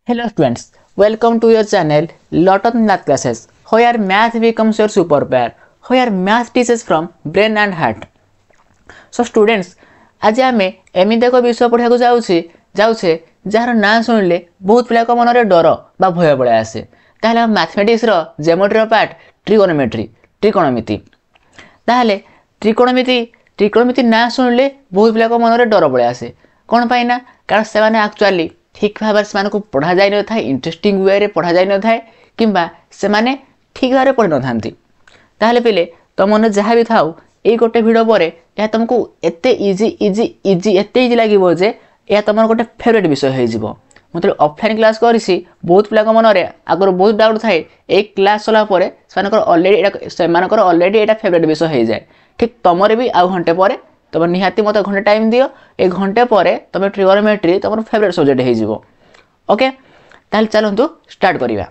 Hello students, welcome to your channel Lot of Math Classes, where math becomes your superpower, where math teaches from brain and heart. So students, आज आम एमती एक विषय पढ़ा जाऊे jar ना शुणिले बहुत पिला मन में डर बा भय पड़े आसे ताहले मैथमेटिक्स जेमेट्री पार्ट त्रिकोणमिति ताहले त्रिकोणमिति ना शुणिले बहुत पिला मन में डर पड़े आसे कौन पाई ना कारण से एक्चुअली ठीक भाव से पढ़ा जाए न था इंटरेस्टिंग वे रे पढ़ा जाए न था किंबा से ठीक भाव पढ़ी न था ताहले पिले तुम मन जहाँ भी थाउ ये गोटे भिड पर यह तुमको एते इजी लगे जे यह तुम गोटे फेवरेट विषय हो मतलब ऑफलाइन क्लास करी बहुत पिला मन में आगर बहुत डाउट थाए एक क्लास चलापर ऑलरेडी यहाँ फेवरेट विषय हो जाए ठीक तुम भी आउ घंटे पर तुम निहाती मत घंटे टाइम दियो एक घंटे पर तुम ट्रिगोनोमेट्री तुम फेवरेट सब्जेक्ट हो ओके ताहले चलतु स्टार्ट करिबा।